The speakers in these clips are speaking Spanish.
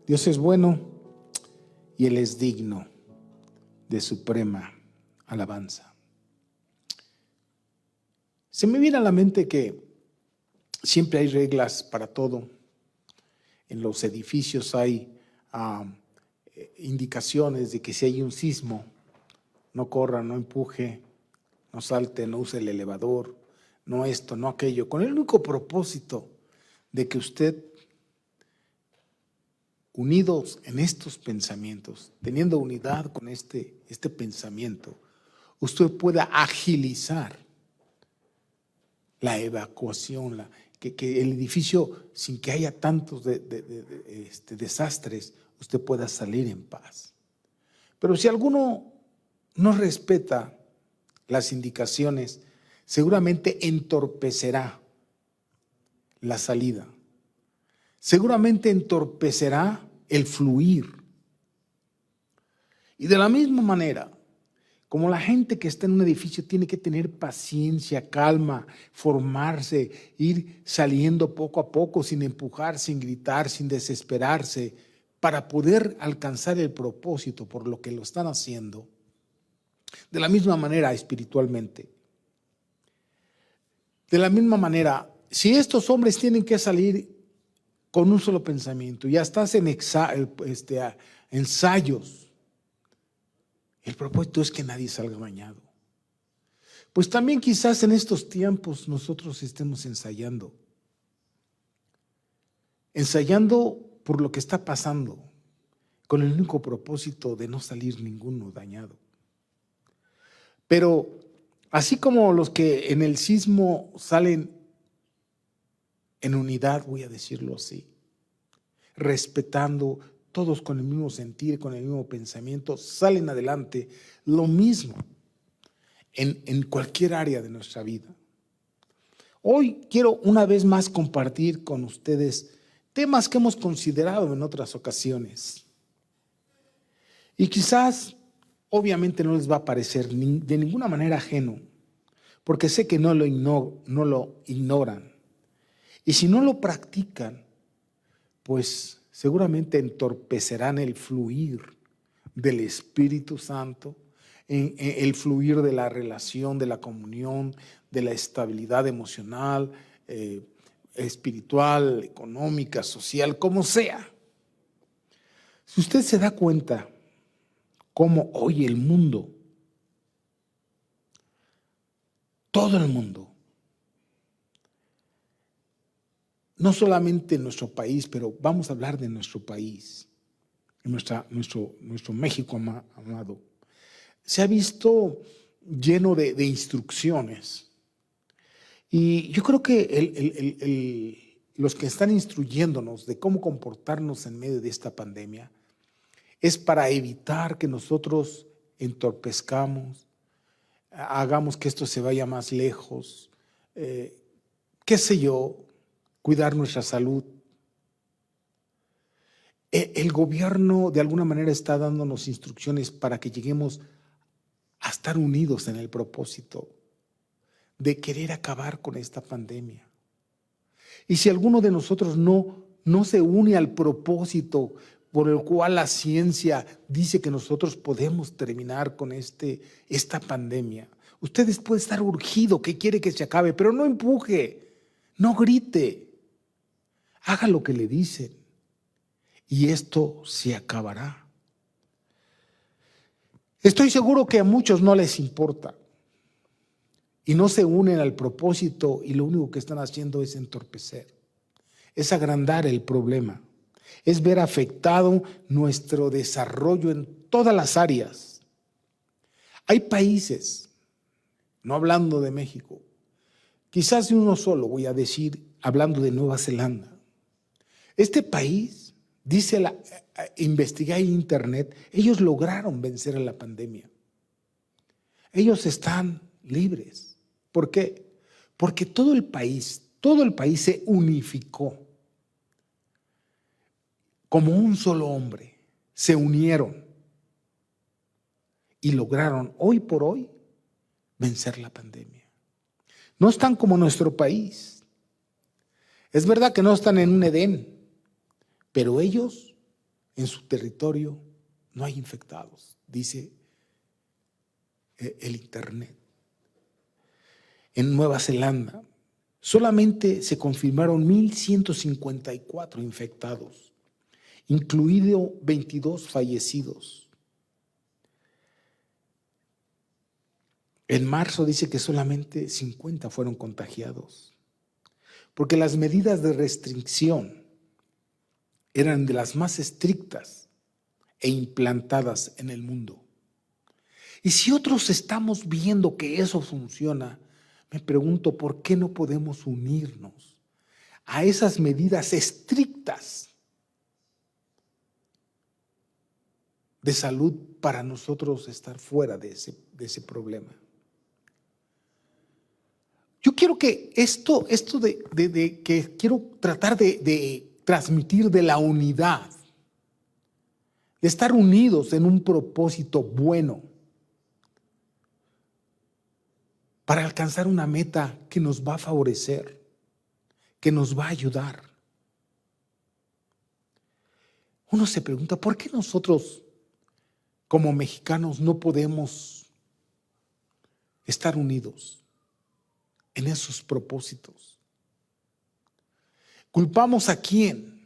Dios es bueno y Él es digno de suprema alabanza. Se me viene a la mente que siempre hay reglas para todo. En los edificios hay indicaciones de que si hay un sismo, no corra, no empuje, no salte, no use el elevador, no esto, no aquello, con el único propósito de que usted, unidos en estos pensamientos, teniendo unidad con este pensamiento, usted pueda agilizar la evacuación, que el edificio, sin que haya tantos desastres, usted pueda salir en paz. Pero si alguno no respeta las indicaciones, seguramente entorpecerá la salida. Seguramente entorpecerá el fluir. Y de la misma manera, como la gente que está en un edificio tiene que tener paciencia, calma, formarse, ir saliendo poco a poco sin empujar, sin gritar, sin desesperarse, para poder alcanzar el propósito por lo que lo están haciendo. De la misma manera espiritualmente. De la misma manera, si estos hombres tienen que salir con un solo pensamiento, ya estás en ensayos, el propósito es que nadie salga bañado. Pues también quizás en estos tiempos nosotros estemos ensayando por lo que está pasando, con el único propósito de no salir ninguno dañado. Pero así como los que en el sismo salen en unidad, voy a decirlo así, respetando, todos con el mismo sentir, con el mismo pensamiento, salen adelante, lo mismo en cualquier área de nuestra vida. Hoy quiero una vez más compartir con ustedes temas que hemos considerado en otras ocasiones. Y quizás, obviamente, no les va a parecer de ninguna manera ajeno, porque sé que no lo ignoran. Y si no lo practican, pues seguramente entorpecerán el fluir del Espíritu Santo, el fluir de la relación, de la comunión, de la estabilidad emocional, espiritual, económica, social, como sea. Si usted se da cuenta cómo hoy el mundo, todo el mundo, no solamente en nuestro país, pero vamos a hablar de nuestro país, nuestro México amado, se ha visto lleno de instrucciones. Y yo creo que los que están instruyéndonos de cómo comportarnos en medio de esta pandemia es para evitar que nosotros entorpezcamos, hagamos que esto se vaya más lejos, qué sé yo, cuidar nuestra salud. El gobierno de alguna manera está dándonos instrucciones para que lleguemos a estar unidos en el propósito de querer acabar con esta pandemia. Y si alguno de nosotros no se une al propósito por el cual la ciencia dice que nosotros podemos terminar con esta pandemia, usted puede estar urgido que quiere que se acabe, pero no empuje, no grite. Haga lo que le dicen y esto se acabará. Estoy seguro que a muchos no les importa y no se unen al propósito y lo único que están haciendo es entorpecer, es agrandar el problema, es ver afectado nuestro desarrollo en todas las áreas. Hay países, no hablando de México, quizás de uno solo, voy a decir, hablando de Nueva Zelanda. Este país, investigué en internet, ellos lograron vencer a la pandemia. Ellos están libres. ¿Por qué? Porque todo el país se unificó. Como un solo hombre, se unieron y lograron hoy por hoy vencer la pandemia. No están como nuestro país. Es verdad que no están en un Edén, pero ellos en su territorio no hay infectados, dice el Internet. En Nueva Zelanda solamente se confirmaron 1,154 infectados, incluido 22 fallecidos. En marzo dice que solamente 50 fueron contagiados, porque las medidas de restricción eran de las más estrictas e implantadas en el mundo. Y si otros estamos viendo que eso funciona, me pregunto por qué no podemos unirnos a esas medidas estrictas de salud para nosotros estar fuera de ese problema. Yo quiero que esto que quiero tratar de transmitir de la unidad, de estar unidos en un propósito bueno para alcanzar una meta que nos va a favorecer, que nos va a ayudar. Uno se pregunta, ¿por qué nosotros como mexicanos no podemos estar unidos en esos propósitos? ¿Culpamos a quién?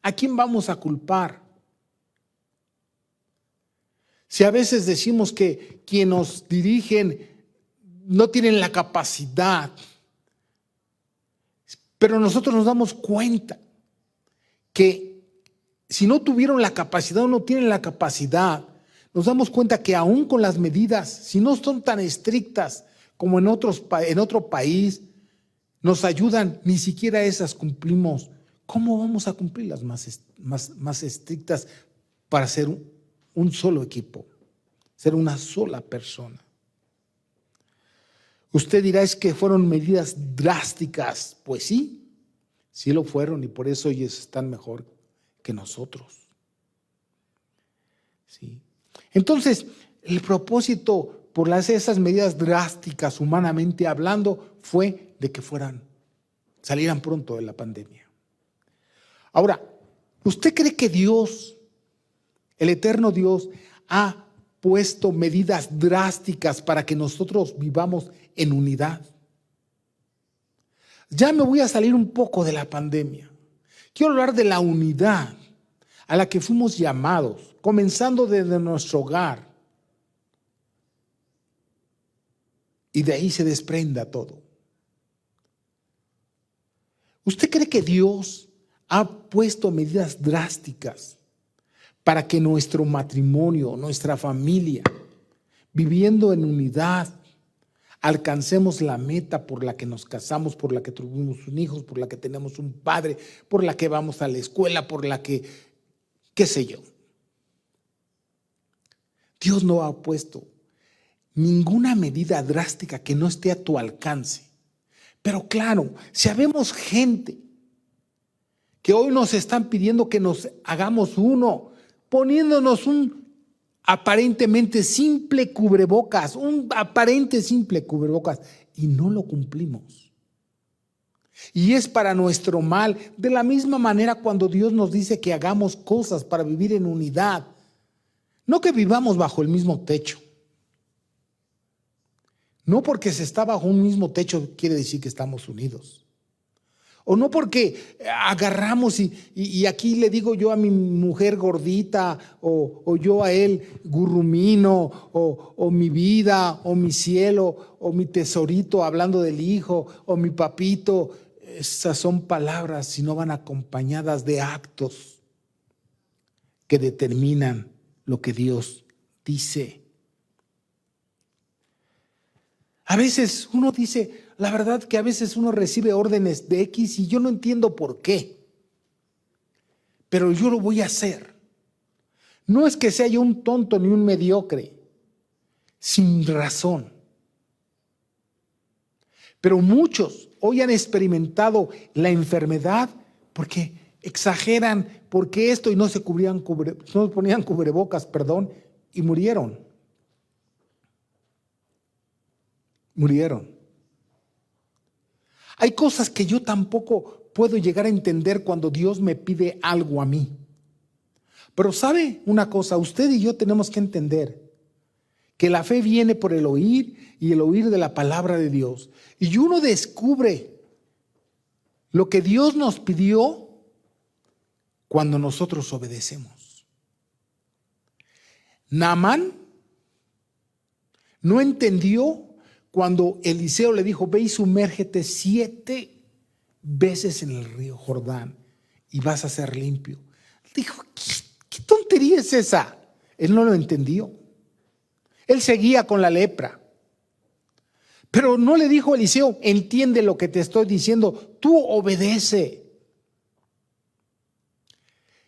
¿A quién vamos a culpar? Si a veces decimos que quienes nos dirigen no tienen la capacidad, pero nosotros nos damos cuenta que si no tuvieron la capacidad o no tienen la capacidad, nos damos cuenta que aún con las medidas, si no son tan estrictas como en otro país, nos ayudan, ni siquiera esas cumplimos. ¿Cómo vamos a cumplir las más estrictas para ser un solo equipo, ser una sola persona? Usted dirá, es que fueron medidas drásticas. Pues sí, sí lo fueron y por eso ellos están mejor que nosotros. ¿Sí? Entonces, el propósito por esas medidas drásticas, humanamente hablando, fue de que salieran pronto de la pandemia. Ahora, ¿usted cree que Dios, el eterno Dios, ha puesto medidas drásticas para que nosotros vivamos en unidad? Ya me voy a salir un poco de la pandemia. Quiero hablar de la unidad a la que fuimos llamados, comenzando desde nuestro hogar. Y de ahí se desprenda todo. ¿Usted cree que Dios ha puesto medidas drásticas para que nuestro matrimonio, nuestra familia, viviendo en unidad, alcancemos la meta por la que nos casamos, por la que tuvimos un hijo, por la que tenemos un padre, por la que vamos a la escuela, por la que, qué sé yo? Dios no ha puesto ninguna medida drástica que no esté a tu alcance. Pero claro, si habemos gente que hoy nos están pidiendo que nos hagamos uno, poniéndonos un aparentemente simple cubrebocas, y no lo cumplimos. Y es para nuestro mal. De la misma manera, cuando Dios nos dice que hagamos cosas para vivir en unidad, no que vivamos bajo el mismo techo. No porque se está bajo un mismo techo quiere decir que estamos unidos. O no porque agarramos y aquí le digo yo a mi mujer gordita o yo a él gurrumino o mi vida o mi cielo o mi tesorito hablando del hijo o mi papito. Esas son palabras si no van acompañadas de actos que determinan lo que Dios dice. A veces uno dice, la verdad que a veces uno recibe órdenes de X y yo no entiendo por qué, pero yo lo voy a hacer. No es que sea yo un tonto ni un mediocre, sin razón. Pero muchos hoy han experimentado la enfermedad porque exageran, porque esto y no se ponían cubrebocas, y murieron. Hay cosas que yo tampoco puedo llegar a entender cuando Dios me pide algo a mí. Pero ¿sabe una cosa? Usted y yo tenemos que entender que la fe viene por el oír y el oír de la palabra de Dios. Y uno descubre lo que Dios nos pidió cuando nosotros obedecemos. Naamán no entendió cuando Eliseo le dijo: ve y sumérgete 7 veces en el río Jordán y vas a ser limpio. Dijo: ¿qué tontería es esa? Él no lo entendió. Él seguía con la lepra. Pero no le dijo a Eliseo: entiende lo que te estoy diciendo, tú obedece.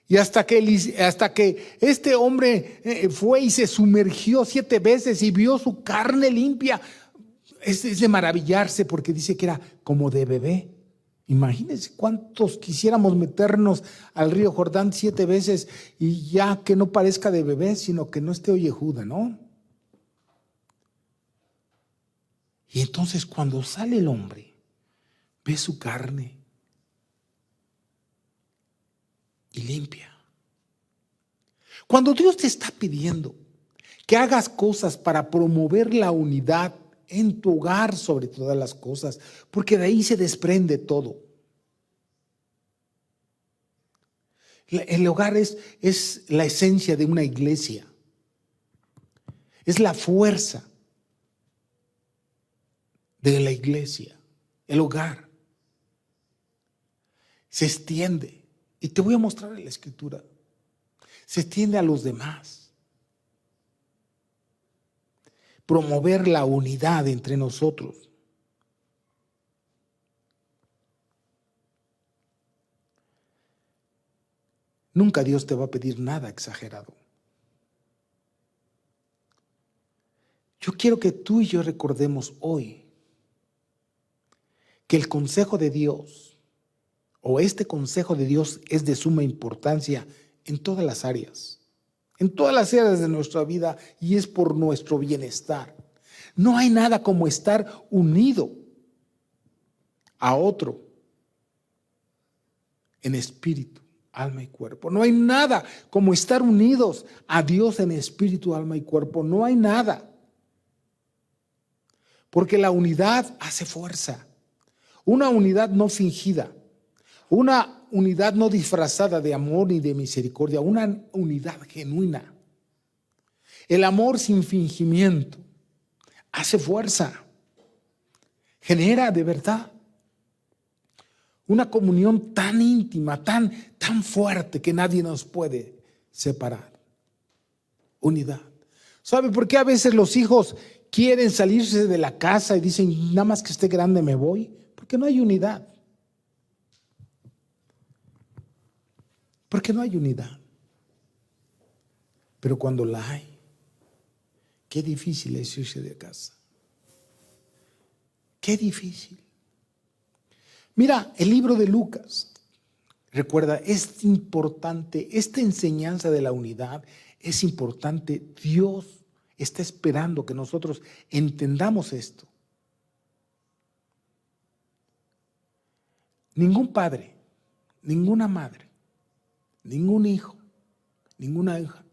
Y hasta que este hombre fue y se sumergió 7 veces y vio su carne limpia, es de maravillarse, porque dice que era como de bebé. Imagínense cuántos quisiéramos meternos al río Jordán 7 veces y ya que no parezca de bebé, sino que no esté ollejuda, ¿no? Y entonces cuando sale el hombre, ve su carne y limpia. Cuando Dios te está pidiendo que hagas cosas para promover la unidad en tu hogar sobre todas las cosas, porque de ahí se desprende todo. El hogar es la esencia de una iglesia, es la fuerza de la iglesia, el hogar. Se extiende, y te voy a mostrar en la escritura, se extiende a los demás. Promover la unidad entre nosotros. Nunca Dios te va a pedir nada exagerado. Yo quiero que tú y yo recordemos hoy que el consejo de Dios, o este consejo de Dios, es de suma importancia en todas las áreas. En todas las áreas de nuestra vida, y es por nuestro bienestar. No hay nada como estar unido a otro en espíritu, alma y cuerpo. No hay nada como estar unidos a Dios en espíritu, alma y cuerpo. No hay nada. Porque la unidad hace fuerza. Una unidad no fingida. Una unidad no disfrazada de amor ni de misericordia. Una unidad genuina. El amor sin fingimiento hace fuerza. Genera de verdad una comunión tan íntima, tan fuerte, que nadie nos puede separar. Unidad. ¿Sabe por qué a veces los hijos quieren salirse de la casa y dicen: nada más que esté grande me voy? Porque no hay unidad. Porque no hay unidad. Pero cuando la hay, qué difícil es irse de casa. Qué difícil. Mira, el libro de Lucas, recuerda, es importante, esta enseñanza de la unidad es importante. Dios está esperando que nosotros entendamos esto. Ningún padre, ninguna madre, ningún hijo, ninguna hija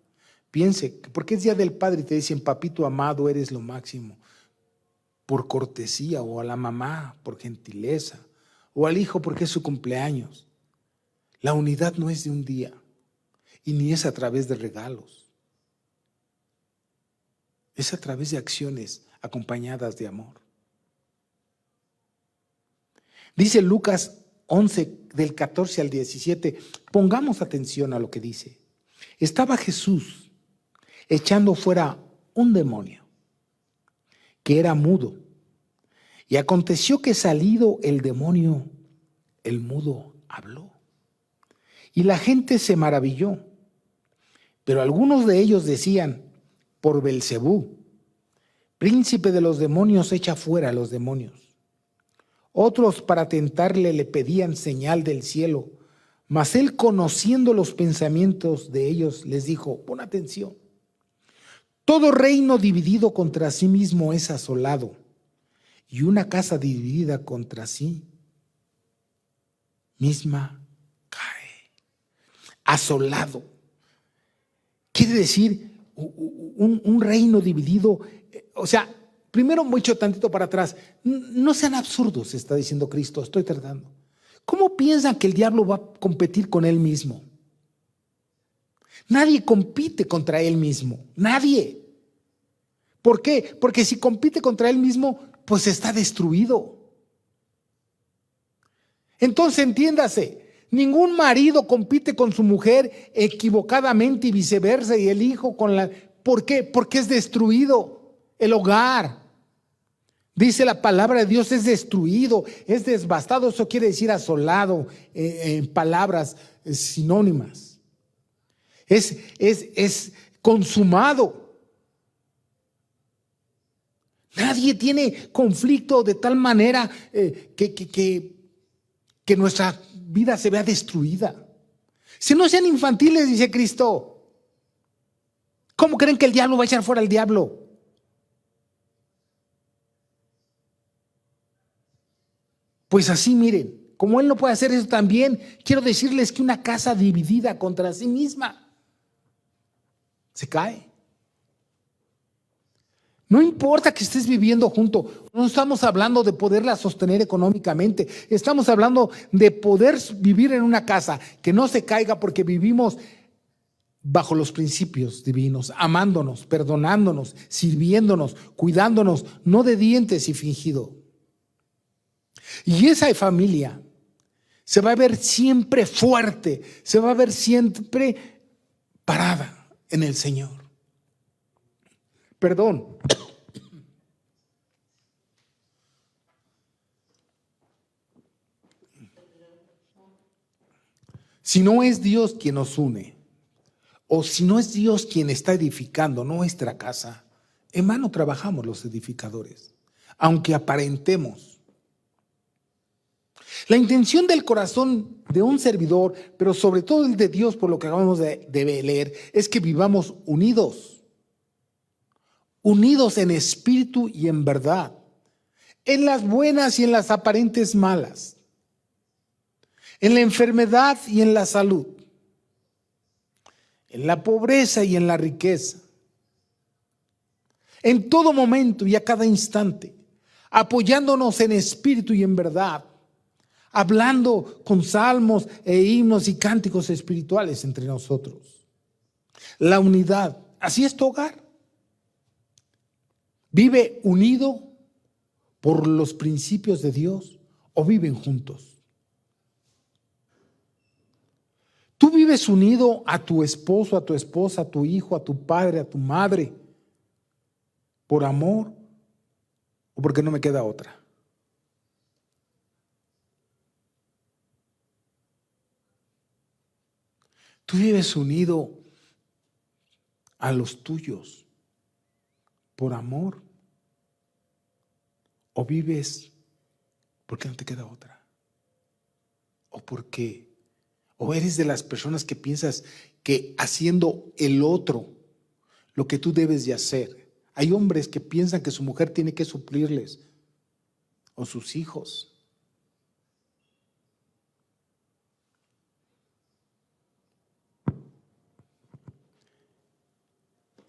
piense que porque es día del padre y te dicen: papito amado, eres lo máximo, por cortesía, o a la mamá por gentileza, o al hijo porque es su cumpleaños. La unidad no es de un día, y ni es a través de regalos. Es a través de acciones acompañadas de amor. Dice Lucas 11, del 14 al 17, pongamos atención a lo que dice. Estaba Jesús echando fuera un demonio que era mudo. Y aconteció que salido el demonio, el mudo habló. Y la gente se maravilló. Pero algunos de ellos decían: por Belcebú, príncipe de los demonios, echa fuera a los demonios. Otros, para tentarle, le pedían señal del cielo. Mas él, conociendo los pensamientos de ellos, les dijo: pon atención. Todo reino dividido contra sí mismo es asolado, y una casa dividida contra sí misma cae. Asolado. quiere decir un reino dividido. O sea, primero me echo tantito para atrás. No sean absurdos, está diciendo Cristo, estoy tratando. ¿Cómo piensan que el diablo va a competir con él mismo? Nadie compite contra él mismo, nadie. ¿Por qué? Porque si compite contra él mismo, pues está destruido. Entonces entiéndase, ningún marido compite con su mujer equivocadamente y viceversa, y el hijo con la... ¿Por qué? Porque es destruido el hogar. Dice la palabra de Dios, es destruido, es devastado. Eso quiere decir asolado, en palabras sinónimas. Es consumado. Nadie tiene conflicto de tal manera que nuestra vida se vea destruida. Si no sean infantiles, dice Cristo. ¿Cómo creen que el diablo va a echar fuera al diablo? Pues así, miren, como él no puede hacer eso también, quiero decirles que una casa dividida contra sí misma se cae. No importa que estés viviendo junto, no estamos hablando de poderla sostener económicamente, estamos hablando de poder vivir en una casa que no se caiga porque vivimos bajo los principios divinos, amándonos, perdonándonos, sirviéndonos, cuidándonos, no de dientes y fingido. Y esa familia se va a ver siempre fuerte, se va a ver siempre parada en el Señor. Perdón. Si no es Dios quien nos une, o si no es Dios quien está edificando nuestra casa, en vano trabajamos los edificadores, aunque aparentemos. La intención del corazón de un servidor, pero sobre todo el de Dios, por lo que acabamos de leer, es que vivamos unidos en espíritu y en verdad, en las buenas y en las aparentes malas, en la enfermedad y en la salud, en la pobreza y en la riqueza, en todo momento y a cada instante, apoyándonos en espíritu y en verdad, hablando con salmos e himnos y cánticos espirituales entre nosotros. La unidad, así es tu hogar. ¿Vive unido por los principios de Dios o viven juntos? ¿Tú vives unido a tu esposo, a tu esposa, a tu hijo, a tu padre, a tu madre, por amor o porque no me queda otra? ¿Tú vives unido a los tuyos por amor o vives porque no te queda otra? ¿O eres de las personas que piensas que haciendo el otro lo que tú debes de hacer? Hay hombres que piensan que su mujer tiene que suplirles, o sus hijos.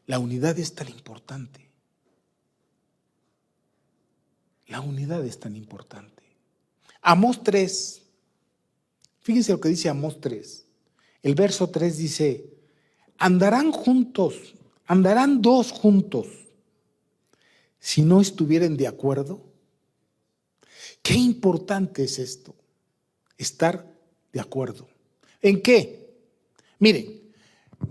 La unidad es tan importante. La unidad es tan importante. Amós 3. Fíjense lo que dice Amós 3. El verso 3 dice: andarán dos juntos, si no estuvieren de acuerdo. Qué importante es esto, estar de acuerdo. ¿En qué? Miren,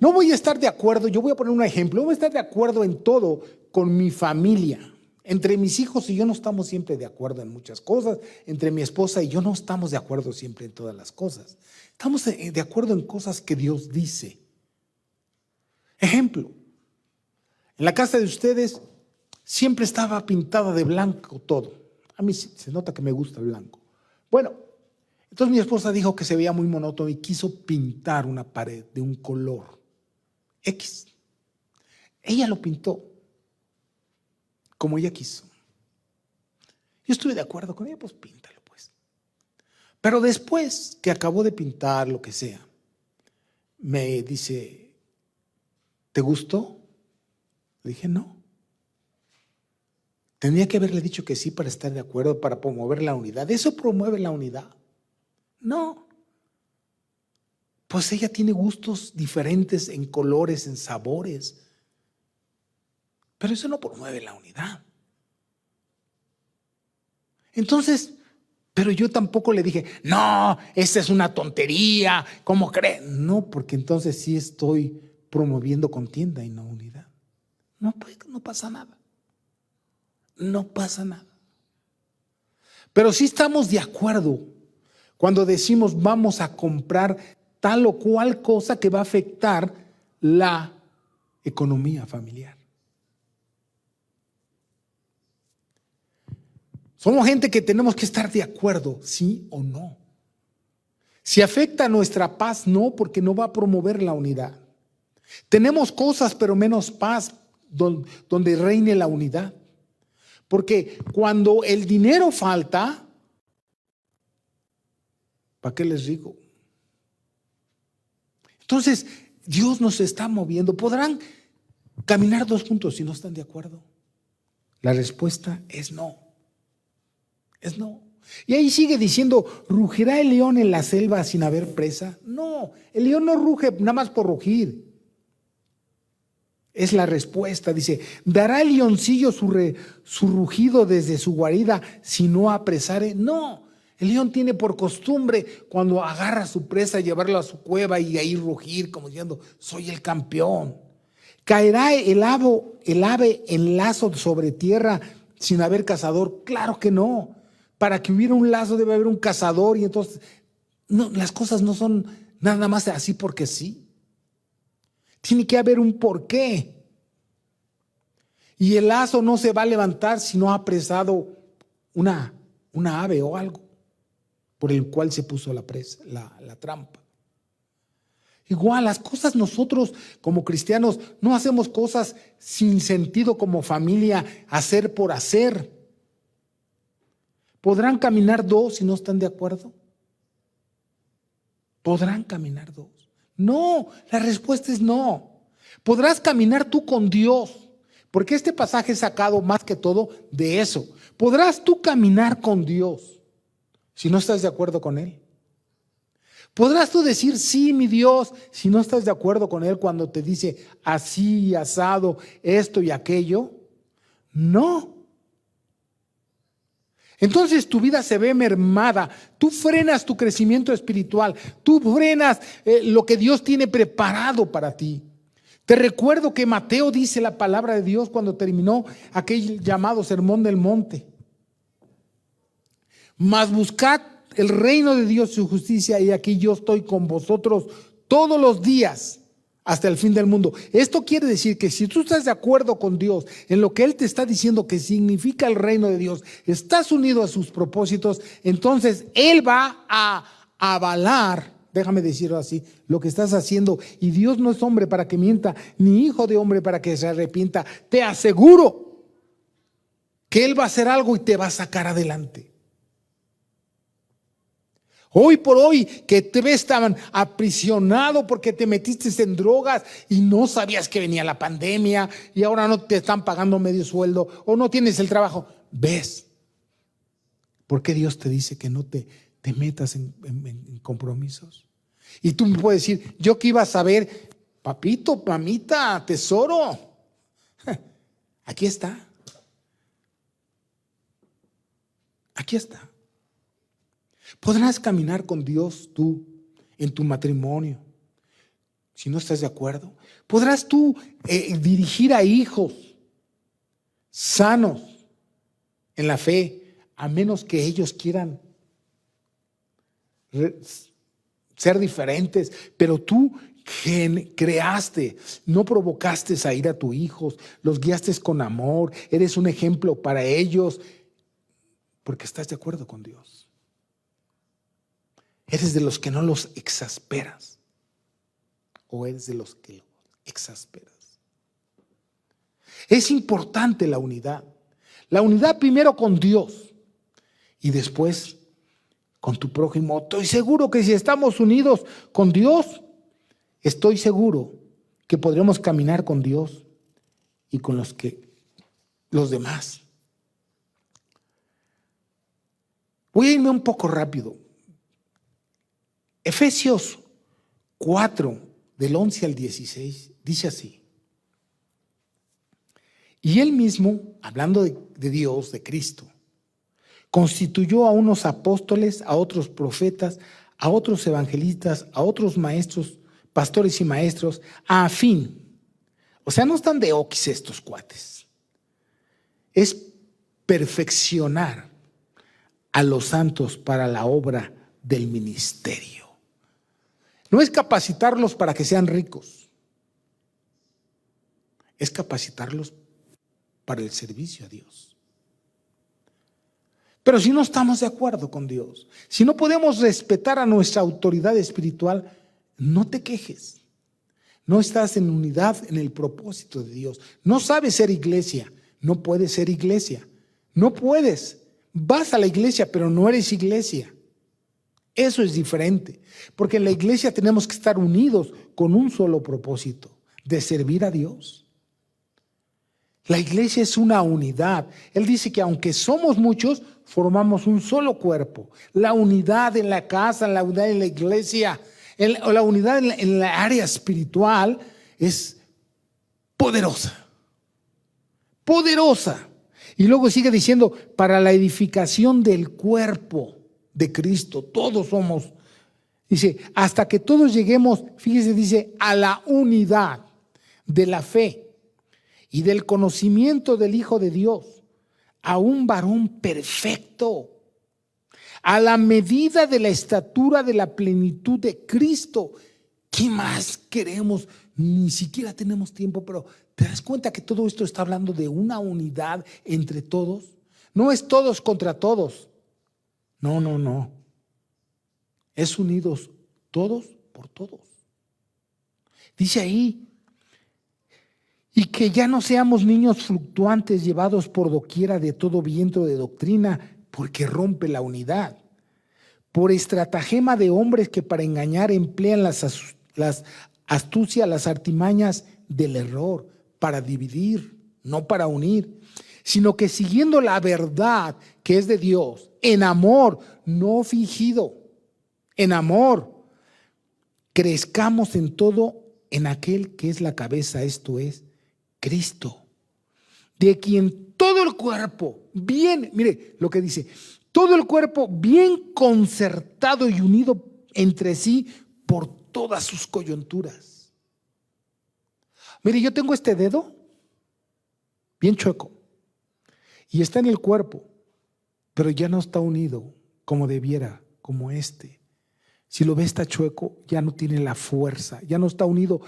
no voy a estar de acuerdo, yo voy a poner un ejemplo, no voy a estar de acuerdo en todo con mi familia. Entre mis hijos y yo no estamos siempre de acuerdo en muchas cosas. Entre mi esposa y yo no estamos de acuerdo siempre en todas las cosas. Estamos de acuerdo en cosas que Dios dice. Ejemplo, en la casa de ustedes siempre estaba pintada de blanco todo. A mí se nota que me gusta el blanco. Bueno, entonces mi esposa dijo que se veía muy monótono y quiso pintar una pared de un color X. Ella lo pintó como ella quiso. Yo estuve de acuerdo con ella, pues píntalo pues. Pero después que acabó de pintar lo que sea, me dice: ¿Te gustó? Le dije, no. Tendría que haberle dicho que sí para estar de acuerdo, para promover la unidad. ¿Eso promueve la unidad? No. Pues ella tiene gustos diferentes en colores, en sabores. Pero eso no promueve la unidad. Entonces, pero yo tampoco le dije, no, esa es una tontería, ¿cómo crees? No, porque entonces sí estoy promoviendo contienda y no unidad. No, pues, no pasa nada. No pasa nada. Pero sí estamos de acuerdo cuando decimos vamos a comprar tal o cual cosa que va a afectar la economía familiar. Somos gente que tenemos que estar de acuerdo, sí o no. Si afecta a nuestra paz, no, porque no va a promover la unidad. Tenemos cosas, pero menos paz, donde reine la unidad. Porque cuando el dinero falta, ¿para qué les digo? Entonces, Dios nos está moviendo. ¿Podrán caminar dos juntos si no están de acuerdo? La respuesta es no. Es no. Y ahí sigue diciendo, ¿rugirá el león en la selva sin haber presa? No, el león no ruge nada más por rugir. Es la respuesta, dice, ¿dará el leoncillo su rugido desde su guarida si no apresare? No, el león tiene por costumbre cuando agarra a su presa llevarlo a su cueva y ahí rugir como diciendo, soy el campeón. ¿Caerá el ave en lazo sobre tierra sin haber cazador? Claro que no. Para que hubiera un lazo debe haber un cazador y entonces no, las cosas no son nada más así porque sí. Tiene que haber un porqué. Y el lazo no se va a levantar si no ha apresado una ave o algo por el cual se puso la trampa. Igual, las cosas nosotros como cristianos no hacemos cosas sin sentido como familia, hacer por hacer. ¿Podrán caminar dos si no están de acuerdo? ¿Podrán caminar dos? No, la respuesta es no. Podrás caminar tú con Dios, porque este pasaje es sacado más que todo de eso. ¿Podrás tú caminar con Dios si no estás de acuerdo con Él? ¿Podrás tú decir, sí, mi Dios, si no estás de acuerdo con Él cuando te dice así, asado, esto y aquello? No. Entonces tu vida se ve mermada, tú frenas tu crecimiento espiritual, tú frenas lo que Dios tiene preparado para ti. Te recuerdo que Mateo dice la palabra de Dios cuando terminó aquel llamado Sermón del Monte. Mas buscad el reino de Dios y su justicia, y aquí yo estoy con vosotros todos los días hasta el fin del mundo. Esto quiere decir que si tú estás de acuerdo con Dios en lo que Él te está diciendo que significa el reino de Dios, estás unido a sus propósitos, entonces Él va a avalar, déjame decirlo así, lo que estás haciendo. Y Dios no es hombre para que mienta, ni hijo de hombre para que se arrepienta. Te aseguro que Él va a hacer algo y te va a sacar adelante. Hoy por hoy que te ves tan aprisionado porque te metiste en drogas y no sabías que venía la pandemia y ahora no te están pagando medio sueldo o no tienes el trabajo. ¿Ves? ¿Por qué Dios te dice que no te metas en compromisos? Y tú me puedes decir, yo que iba a saber, papito, mamita, tesoro. Aquí está. Aquí está. Podrás caminar con Dios tú en tu matrimonio, si no estás de acuerdo. Podrás tú dirigir a hijos sanos en la fe, a menos que ellos quieran ser diferentes, pero tú creaste, no provocaste a ir a tus hijos, los guiaste con amor, eres un ejemplo para ellos, porque estás de acuerdo con Dios. ¿Eres de los que no los exasperas o eres de los que los exasperas? Es importante la unidad. La unidad primero con Dios y después con tu prójimo. Estoy seguro que si estamos unidos con Dios, estoy seguro que podremos caminar con Dios y con los demás. Voy a irme un poco rápido. Efesios 4, del 11 al 16, dice así. Y él mismo, hablando de Dios, de Cristo, constituyó a unos apóstoles, a otros profetas, a otros evangelistas, a otros maestros, pastores y maestros, a fin. O sea, no están de oquis estos cuates. Es perfeccionar a los santos para la obra del ministerio. No es capacitarlos para que sean ricos. Es capacitarlos para el servicio a Dios. Pero si no estamos de acuerdo con Dios, si no podemos respetar a nuestra autoridad espiritual, no te quejes. No estás en unidad en el propósito de Dios. No sabes ser iglesia. No puedes ser iglesia. No puedes. Vas a la iglesia, pero no eres iglesia. Eso es diferente. Porque en la iglesia tenemos que estar unidos con un solo propósito, de servir a Dios. La iglesia es una unidad. Él dice que aunque somos muchos, formamos un solo cuerpo. La unidad en la casa, la unidad en la iglesia, la unidad en la área espiritual es poderosa. Poderosa. Y luego sigue diciendo, para la edificación del cuerpo de Cristo, todos somos, dice, hasta que todos lleguemos, fíjese, dice, a la unidad de la fe y del conocimiento del Hijo de Dios, a un varón perfecto, a la medida de la estatura de la plenitud de Cristo. ¿Qué más queremos? Ni siquiera tenemos tiempo, pero ¿te das cuenta que todo esto está hablando de una unidad entre todos? No es todos contra todos. No. Es unidos todos por todos. Dice ahí, y que ya no seamos niños fluctuantes llevados por doquiera de todo viento de doctrina, porque rompe la unidad. Por estratagema de hombres que para engañar emplean las astucias, las artimañas del error, para dividir, no para unir, sino que siguiendo la verdad que es de Dios, en amor, no fingido, en amor, crezcamos en todo en aquel que es la cabeza, esto es, Cristo, de quien todo el cuerpo, bien, mire lo que dice, todo el cuerpo bien concertado y unido entre sí por todas sus coyunturas. Mire, yo tengo este dedo bien chueco y está en el cuerpo, pero ya no está unido como debiera, como este. Si lo ve, está chueco, ya no tiene la fuerza, ya no está unido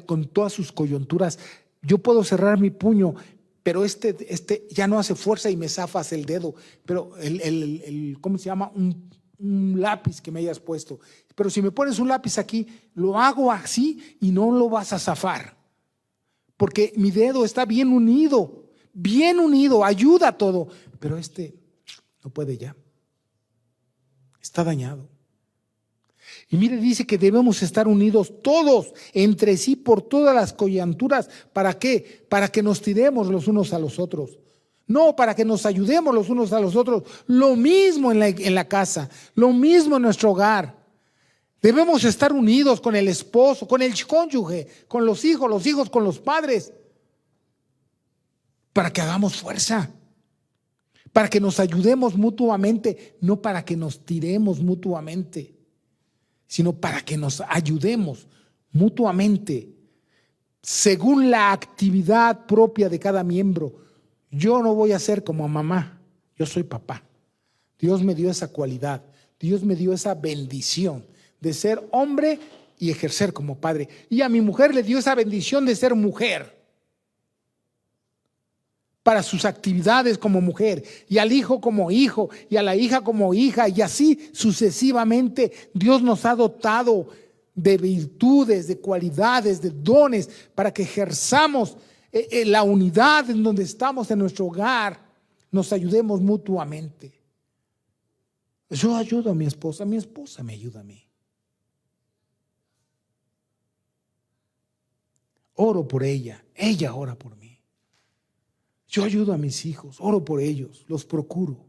con todas sus coyunturas. Yo puedo cerrar mi puño, pero este ya no hace fuerza y me zafas el dedo. Pero ¿cómo se llama? Un lápiz que me hayas puesto. Pero si me pones un lápiz aquí, lo hago así y no lo vas a zafar. Porque mi dedo está bien unido, ayuda a todo. Pero no puede ya. Está dañado. Y mire, dice que debemos estar unidos todos entre sí por todas las coyunturas. ¿Para qué? Para que nos tiremos los unos a los otros. No, para que nos ayudemos los unos a los otros. Lo mismo en la casa, lo mismo en nuestro hogar. Debemos estar unidos con el esposo, con el cónyuge, con los hijos con los padres. Para que hagamos fuerza. Para que nos ayudemos mutuamente, no para que nos tiremos mutuamente, sino para que nos ayudemos mutuamente, según la actividad propia de cada miembro. Yo no voy a ser como mamá, yo soy papá. Dios me dio esa cualidad, Dios me dio esa bendición de ser hombre y ejercer como padre. Y a mi mujer le dio esa bendición de ser mujer, para sus actividades como mujer, y al hijo como hijo, y a la hija como hija, y así sucesivamente. Dios nos ha dotado de virtudes, de cualidades, de dones, para que ejerzamos la unidad en donde estamos en nuestro hogar, nos ayudemos mutuamente. Yo ayudo a mi esposa me ayuda a mí. oro por ella ora por mí. Yo ayudo a mis hijos, oro por ellos, los procuro.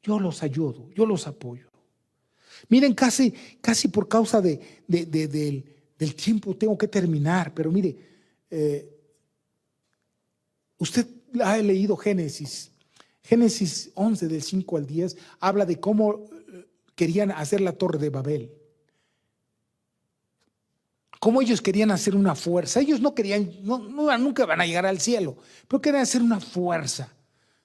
Yo los ayudo, yo los apoyo. Miren, casi por causa del tiempo tengo que terminar, pero mire, usted ha leído Génesis 11 del 5 al 10, habla de cómo querían hacer la Torre de Babel. Cómo ellos querían hacer una fuerza. Ellos no querían, nunca van a llegar al cielo, pero querían hacer una fuerza.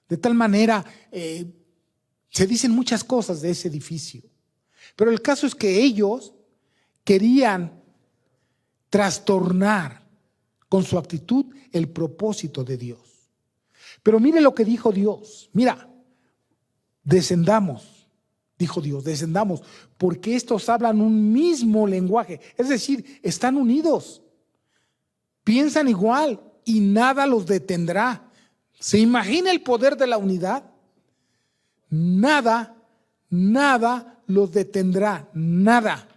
De tal manera, se dicen muchas cosas de ese edificio. Pero el caso es que ellos querían trastornar con su actitud el propósito de Dios. Pero mire lo que dijo Dios. Mira, descendamos, dijo Dios, descendamos, porque estos hablan un mismo lenguaje. Es decir, están unidos, piensan igual y nada los detendrá. ¿Se imagina el poder de la unidad? Nada los detendrá, nada.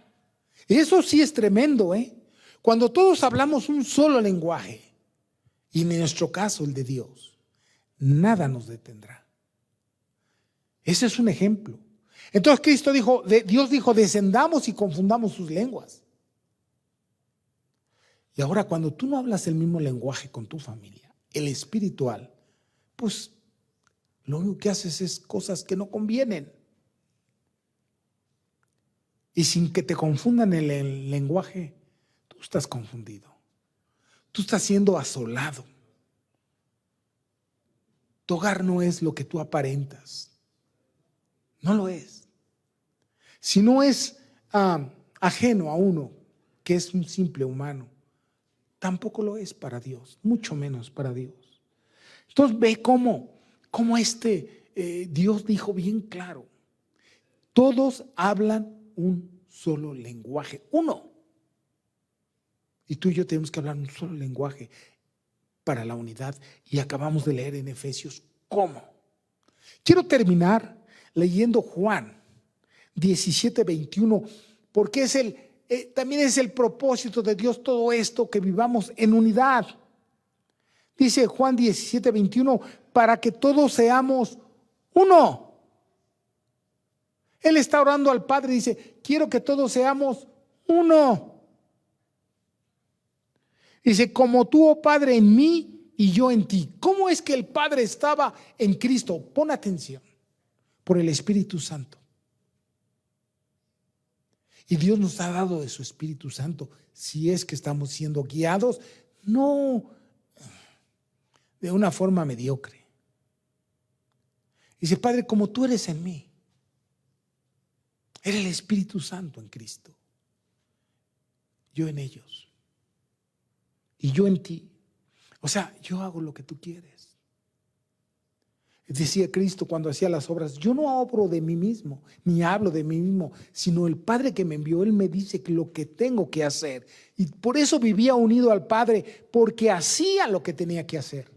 Eso sí es tremendo, ¿eh? Cuando todos hablamos un solo lenguaje, y en nuestro caso el de Dios, nada nos detendrá. Ese es un ejemplo. Entonces Dios dijo, descendamos y confundamos sus lenguas. Y ahora cuando tú no hablas el mismo lenguaje con tu familia, el espiritual, pues lo único que haces es cosas que no convienen. Y sin que te confundan el lenguaje, tú estás confundido. Tú estás siendo asolado. Tu hogar no es lo que tú aparentas. No lo es. Si no es ajeno a uno, que es un simple humano, tampoco lo es para Dios, mucho menos para Dios. Entonces ve cómo Dios dijo bien claro, todos hablan un solo lenguaje, uno. Y tú y yo tenemos que hablar un solo lenguaje para la unidad. Y acabamos de leer en Efesios cómo. Quiero terminar leyendo Juan 17:21, porque también es el propósito de Dios todo esto, que vivamos en unidad. Dice Juan 17:21, para que todos seamos uno. Él está orando al Padre y dice, quiero que todos seamos uno. Dice, como tú, oh Padre, en mí y yo en ti. ¿Cómo es que el Padre estaba en Cristo? Pon atención, por el Espíritu Santo. Y Dios nos ha dado de su Espíritu Santo, si es que estamos siendo guiados, no de una forma mediocre. Dice, Padre, como tú eres en mí, eres el Espíritu Santo en Cristo, yo en ellos y yo en ti. O sea, yo hago lo que tú quieres. Decía Cristo cuando hacía las obras, yo no obro de mí mismo, ni hablo de mí mismo, sino el Padre que me envió, Él me dice lo que tengo que hacer. Y por eso vivía unido al Padre, porque hacía lo que tenía que hacer,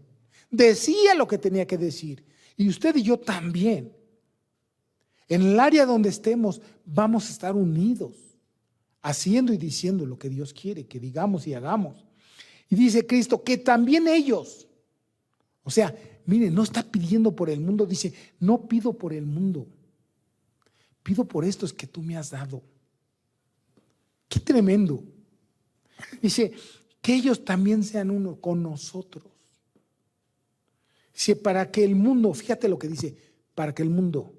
decía lo que tenía que decir. Y usted y yo también. En el área donde estemos, vamos a estar unidos, haciendo y diciendo lo que Dios quiere que digamos y hagamos. Y dice Cristo que también ellos, o sea, miren, no está pidiendo por el mundo, dice, no pido por el mundo, pido por estos que tú me has dado. Qué tremendo. Dice, que ellos también sean uno con nosotros. Dice, para que el mundo, fíjate lo que dice, para que el mundo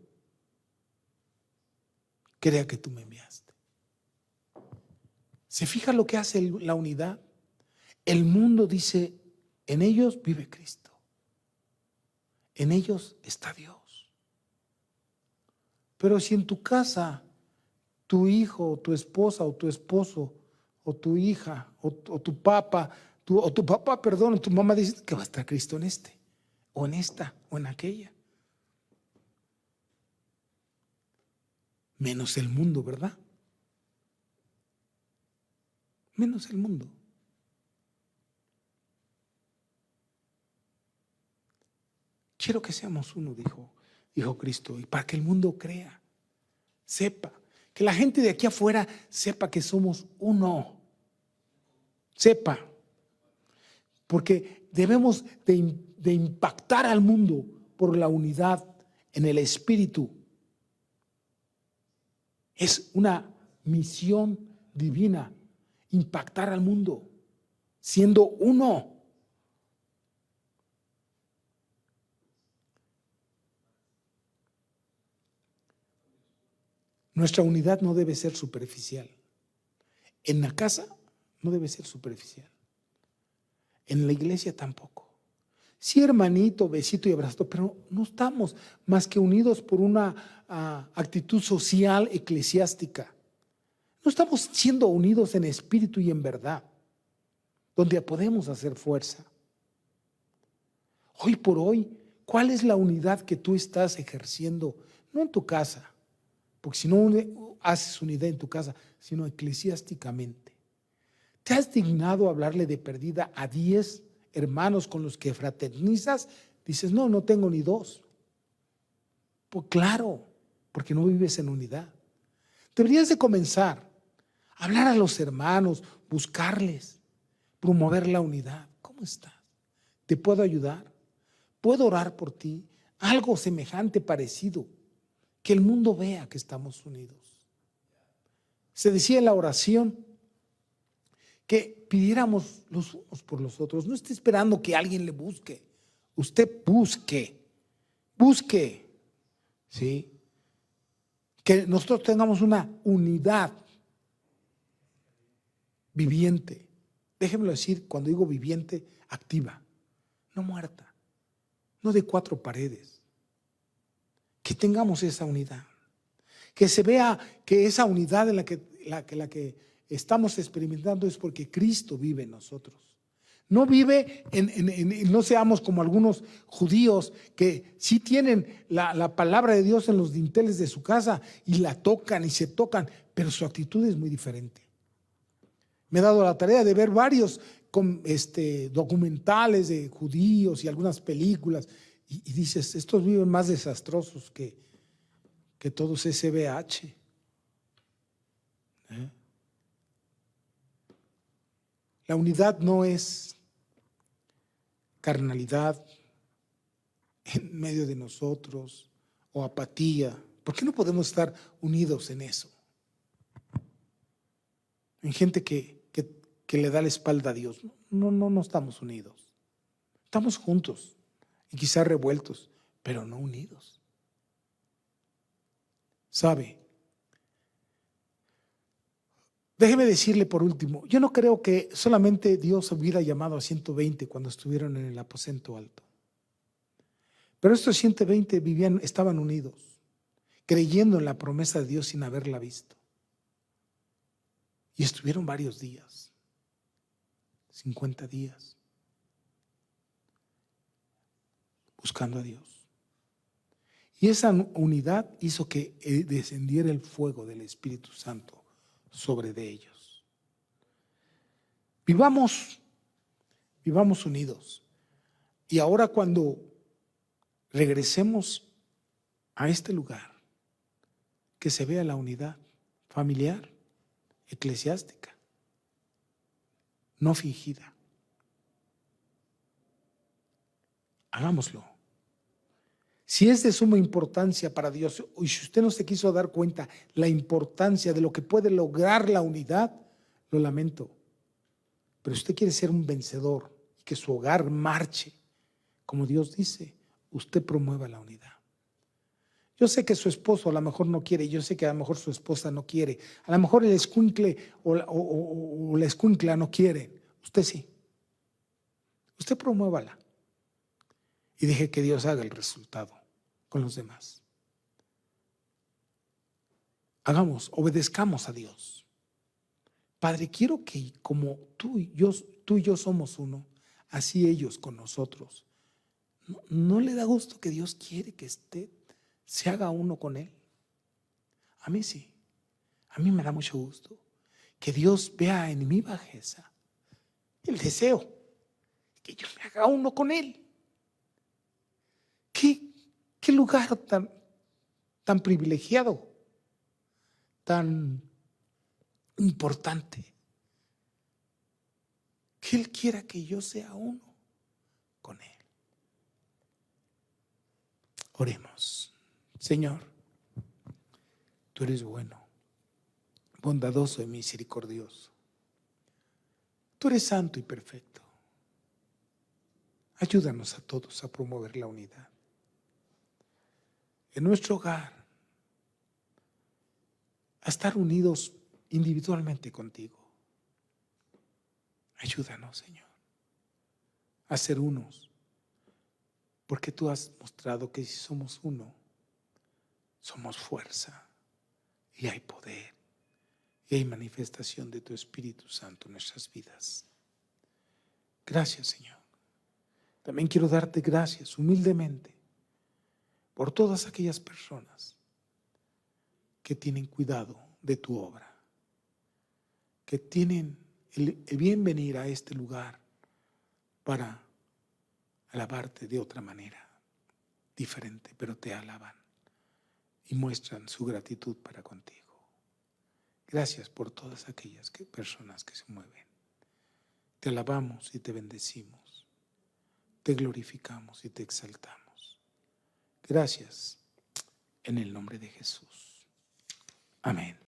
crea que tú me enviaste. ¿Se fija lo que hace la unidad? El mundo dice, en ellos vive Cristo. En ellos está Dios. Pero si en tu casa, tu hijo, o tu esposa, o tu esposo, o tu hija, o tu papá, o tu mamá dice que va a estar Cristo en este, o en esta, o en aquella. Menos el mundo, ¿verdad? Menos el mundo. Quiero que seamos uno, dijo Cristo, y para que el mundo crea, sepa, que la gente de aquí afuera sepa que somos uno. Sepa, porque debemos de impactar al mundo por la unidad en el Espíritu. Es una misión divina, impactar al mundo, siendo uno. Nuestra unidad no debe ser superficial. En la casa no debe ser superficial. En la iglesia tampoco. Sí, hermanito, besito y abrazo, pero no estamos más que unidos por una actitud social eclesiástica. No estamos siendo unidos en espíritu y en verdad, donde podemos hacer fuerza. Hoy por hoy, ¿cuál es la unidad que tú estás ejerciendo? No en tu casa, porque si no haces unidad en tu casa, sino eclesiásticamente. ¿Te has dignado hablarle de perdida a 10 hermanos con los que fraternizas? Dices, no, no tengo ni 2. Pues claro, porque no vives en unidad. Deberías de comenzar a hablar a los hermanos, buscarles, promover la unidad. ¿Cómo estás? ¿Te puedo ayudar? ¿Puedo orar por ti? Algo semejante, parecido, que el mundo vea que estamos unidos. Se decía en la oración que pidiéramos los unos por los otros. No esté esperando que alguien le busque. Usted busque, ¿sí? Que nosotros tengamos una unidad viviente. Déjenmelo decir, cuando digo viviente, activa, no muerta, no de 4 paredes. Que tengamos esa unidad. Que se vea que esa unidad en la que estamos experimentando es porque Cristo vive en nosotros. No vive no seamos como algunos judíos que sí tienen la palabra de Dios en los dinteles de su casa y la tocan y se tocan, pero su actitud es muy diferente. Me he dado la tarea de ver varios documentales de judíos y algunas películas y dices, estos viven más desastrosos que todos SBH. La unidad no es carnalidad en medio de nosotros o apatía. ¿Por qué no podemos estar unidos en eso? En gente que le da la espalda a Dios. No estamos unidos. Estamos juntos y quizás revueltos, pero no unidos. ¿Sabe? Déjeme decirle por último, yo no creo que solamente Dios hubiera llamado a 120 cuando estuvieron en el aposento alto. Pero estos 120 estaban unidos, creyendo en la promesa de Dios sin haberla visto. Y estuvieron varios días, 50 días, buscando a Dios. Y esa unidad hizo que descendiera el fuego del Espíritu Santo sobre de ellos. Vivamos unidos. Y ahora cuando regresemos a este lugar, que se vea la unidad familiar, eclesiástica, no fingida. Hagámoslo. Si es de suma importancia para Dios, y si usted no se quiso dar cuenta la importancia de lo que puede lograr la unidad, lo lamento. Pero si usted quiere ser un vencedor y que su hogar marche, como Dios dice, usted promueva la unidad. Yo sé que su esposo a lo mejor no quiere, yo sé que a lo mejor su esposa no quiere, a lo mejor el escuincle o la escuincla no quiere, usted sí. Usted promuévala y deje que Dios haga el resultado con los demás. Obedezcamos a Dios. Padre, quiero que como tú y yo somos uno, así ellos con nosotros. ¿No le da gusto que Dios quiere que se haga uno con Él? A mí sí. A mí me da mucho gusto que Dios vea en mi bajeza el deseo que yo me haga uno con Él. ¿Qué lugar tan privilegiado, tan importante? que Él quiera que yo sea uno con Él. Oremos. Señor, tú eres bueno, bondadoso y misericordioso. Tú eres santo y perfecto. Ayúdanos a todos a promover la unidad. En nuestro hogar, a estar unidos individualmente contigo. Ayúdanos, Señor, a ser unos, porque tú has mostrado que si somos uno, somos fuerza y hay poder y hay manifestación de tu Espíritu Santo en nuestras vidas. Gracias, Señor. También quiero darte gracias humildemente por todas aquellas personas que tienen cuidado de tu obra, que tienen el bien venir a este lugar para alabarte de otra manera, diferente, pero te alaban y muestran su gratitud para contigo. Gracias por todas aquellas personas que se mueven. Te alabamos y te bendecimos, te glorificamos y te exaltamos. Gracias en el nombre de Jesús. Amén.